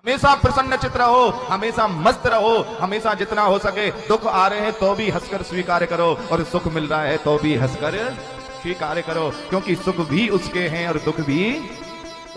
हमेशा प्रसन्न चित्त रहो, हमेशा मस्त रहो, हमेशा जितना हो सके दुख आ रहे हैं तो भी हंसकर स्वीकार करो और सुख मिल रहा है तो भी हंसकर स्वीकार करो, क्योंकि सुख भी उसके हैं और दुख भी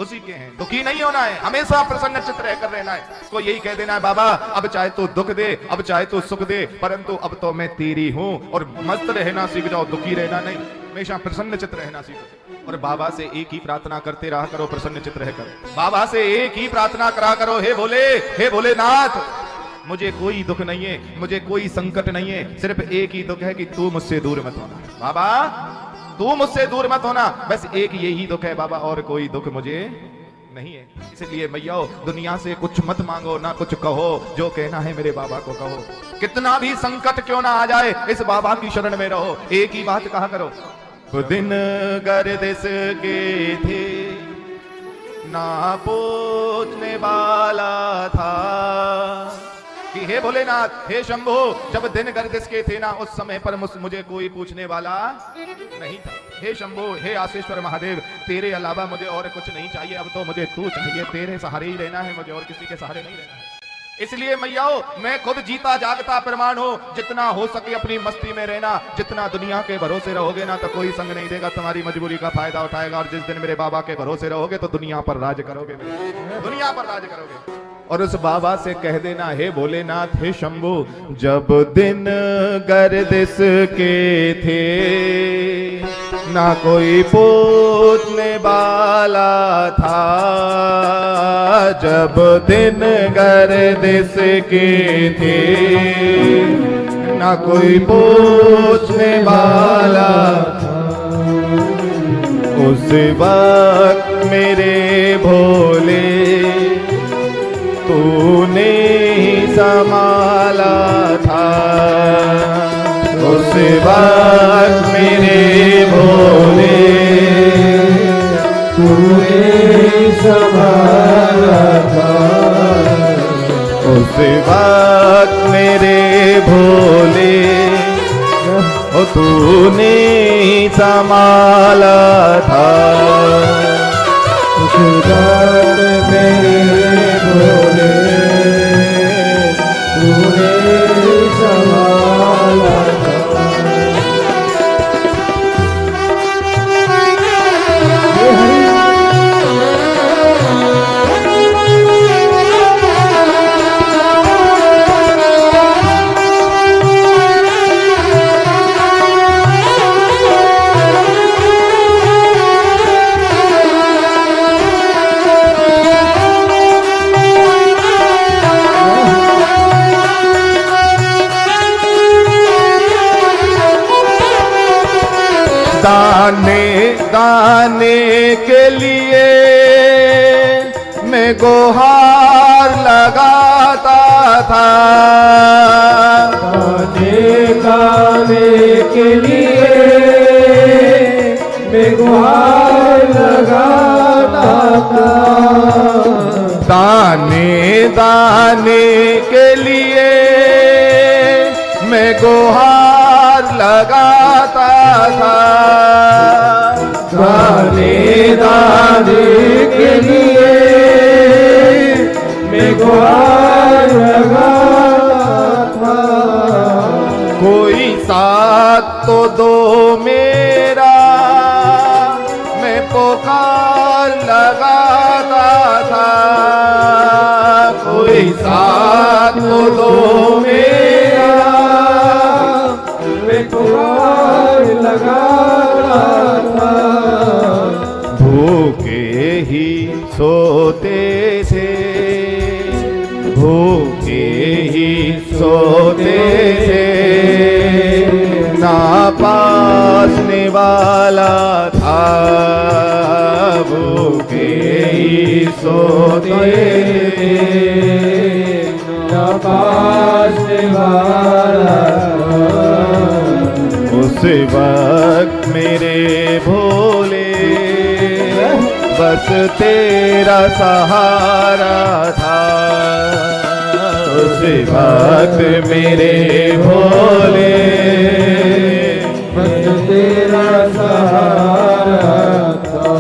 उसी के हैं। दुखी नहीं होना है, हमेशा प्रसन्न चित्त रहकर रहना है। इसको यही कह देना है, बाबा अब चाहे तू दुख दे, अब चाहे तू सुख दे, परंतु अब तो मैं तेरी हूं। और मस्त रहना सीख जाओ, दुखी रहना नहीं, हमेशा प्रसन्न चित्त रहना सीखो। और बाबा से एक ही प्रार्थना करते रहा करो, प्रसन्न चित्त रहकर। बाबा से एक ही प्रार्थना करा करो, हे भोले, हे भोलेनाथ, मुझे कोई दुख नहीं है, मुझे कोई संकट नहीं है, सिर्फ एक ही दुख है कि तू मुझसे दूर मत होना। बाबा तू मुझसे दूर मत होना, बस एक यही दुख है बाबा, और कोई दुख मुझे नहीं है। इसलिए मैया दुनिया से कुछ मत मांगो, ना कुछ कहो, जो कहना है मेरे बाबा को कहो। कितना भी संकट क्यों ना आ जाए, इस बाबा की शरण में रहो, एक ही बात कहा करो। दिन गर्दिश के थे ना पूछने वाला था, कि हे भोलेनाथ, हे शंभो, जब दिन गर्दिश के थे ना, उस समय पर मुझे कोई पूछने वाला नहीं था। हे शंभो, हे आशीश्वर महादेव, तेरे अलावा मुझे और कुछ नहीं चाहिए, अब तो मुझे तू चाहिए, तेरे सहारे ही रहना है, मुझे और किसी के सहारे नहीं रहना है। इसलिए मैयाओ, मैं खुद जीता जागता प्रमाण हूं, जितना हो सके अपनी मस्ती में रहना। जितना दुनिया के भरोसे रहोगे ना, तो कोई संग नहीं देगा, तुम्हारी मजबूरी का फायदा उठाएगा। और जिस दिन मेरे बाबा के भरोसे रहोगे तो दुनिया पर राज करोगे, दुनिया पर राज करोगे। और उस बाबा से कह देना, हे भोलेनाथ, हे शंभू, जब दिन गर्दिश के थे ना कोई पूछने वाला था, जब दिन गर्दिश के थे ना कोई पूछने वाला था, उस वक्त मेरे भोले तूने ही संभाला था, उस वक्त मेरे भोले तूने ही संभाला था, उस वक्त मेरे भोले तूने ही संभाला था, उस वक्त मेरे भोले तूने संभाला था। दाने दाने के लिए मैं गुहार लगाता था, दाने दाने के लिए मैं गुहार लगाता था, दाने दाने के लिए मैं गुहार लगाता था, दाने दाने के लिए मैं गुहार लगाता था। कोई साथ तो दो मेरा, मैं पुकार लगाता था, कोई साथ तो दो मेरा, मैं पुकार लगाता था। भूखे ही सोते थे, भूखे ही सोते थे, ना पासने वाला था, भूखे ही सोते ना पासने वाला था, उस वक्त मेरे भोले बस तेरा सहारा था, उस वक्त मेरे भोले बस तेरा सहारा था।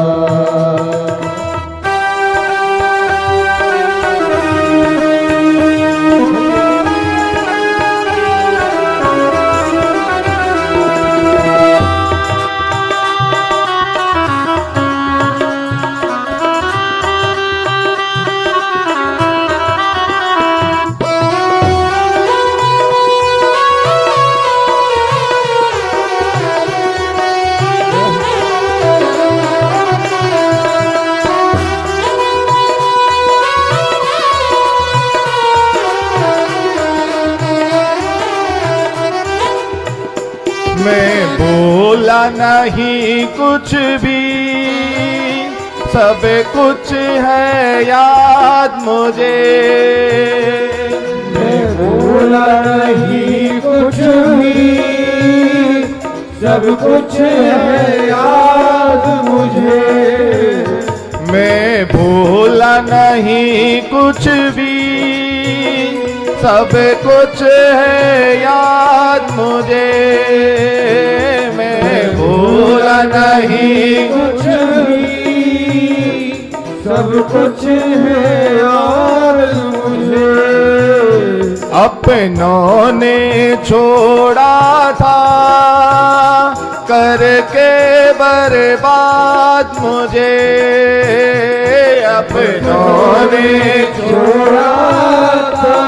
भूला नहीं कुछ भी, सब कुछ है याद मुझे। मैं भूला नहीं कुछ भी, सब कुछ है याद मुझे। मैं भूला नहीं कुछ भी, सब कुछ है याद मुझे। मैं भूला नहीं कुछ भी, सब कुछ है याद मुझे। अपनों ने छोड़ा था करके बर्बाद मुझे। अपनों ने छोड़ा था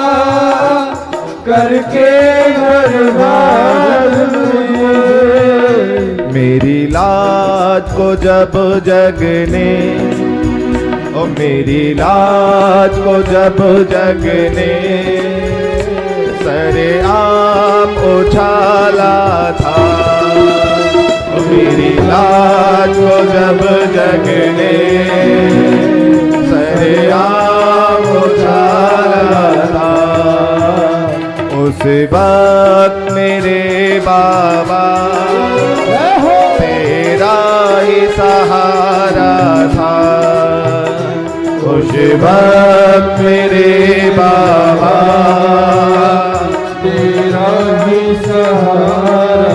करके बर्बाद मुझे। मेरी लाज को जब जग ने, ओ मेरी लाज को जब जग ने सरेआम उछाला था। ओ मेरी लाज को जब जग ने सरेआम उछाला था। उस वक्त मेरे बाबा तेरा ही सहारा था। उस वक्त मेरे बाबा तेरा ही सहारा।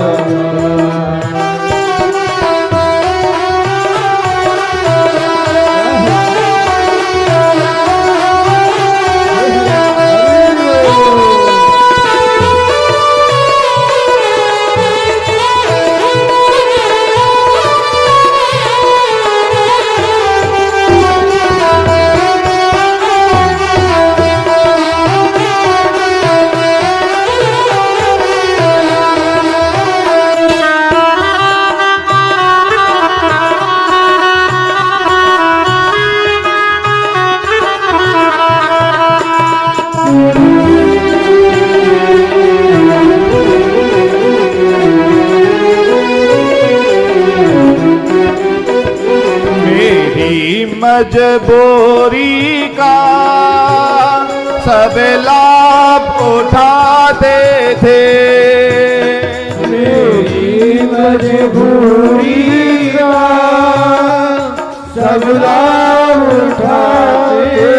मजबूरी का सब लाभ उठाते थे। मेरी मजबूरी का सब लाभ उठाते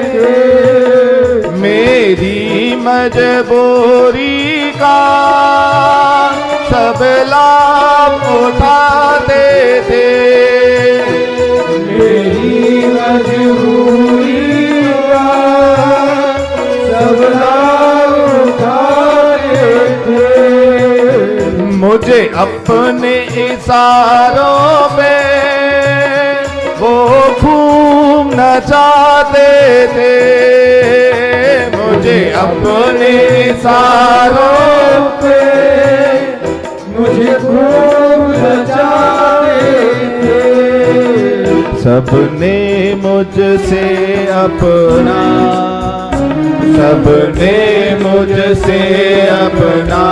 थे। मेरी मजबूरी का सब लाभ उठाते थे। मेरी मजबूरी का सब लाभ उठाते थे। मुझे अपने इशारों पे वो खूब नचाते थे। मुझे अपने इशारों पे मुझे खूब नचाते थे। सबने मुझसे अपना, सबने मुझसे अपना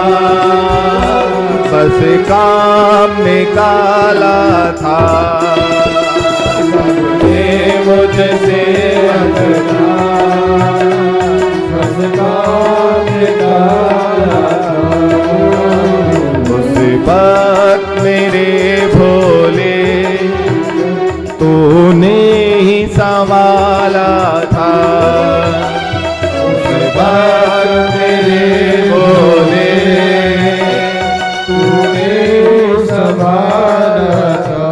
बस काम निकाला था। सबने मुझसे अपना बस काम निकाला था। उस वक्त मेरे भोले तूने ही संभाला था। उस वक्त मेरे भोले तूने संभाला था।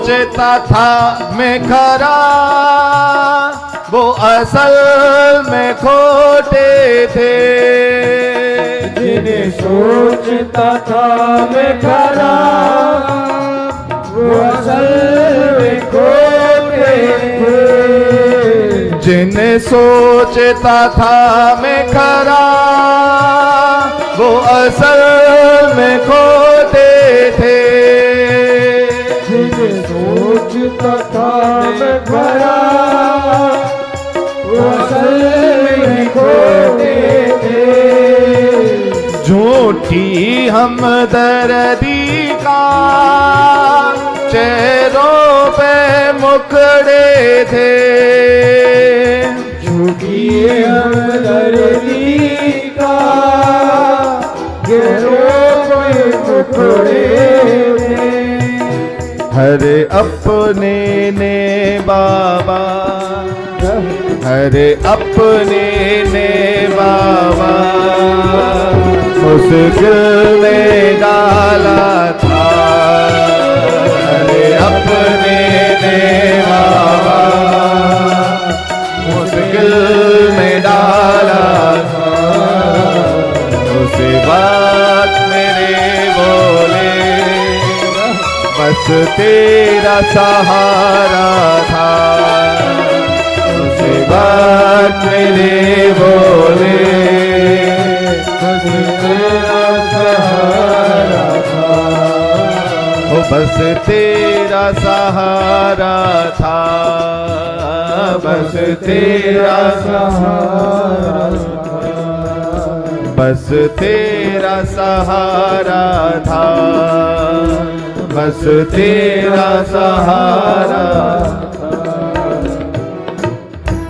सोचता था मैं खरा, वो असल में खोटे थे। जिन्हें सोचता था मैं खरा, वो असल में खोटे थे। जिन्हें सोचता था मैं खरा, वो असल में खोटे थे। जिन्हें सोचता था मैं खरा, वो असल में खोटे थे। झूठी हमदर्दी का चेहरों पे मुखड़े थे। झूठी हमदर्दी का चेहरों पे मुखड़े थे। हर अपने ने बाबा, हर अपने ने बाबा मुश्किल में डाला था। हर अपने ने बाबा मुश्किल में डाला था। उसे बात मेरे बोले, बस तेरा सहारा था। उसे बात मेरे बोले, बस तेरा सहारा था। ओ बस तेरा सहारा था। बस तेरा सहारा था। बस तेरा सहारा था। बस तेरा सहारा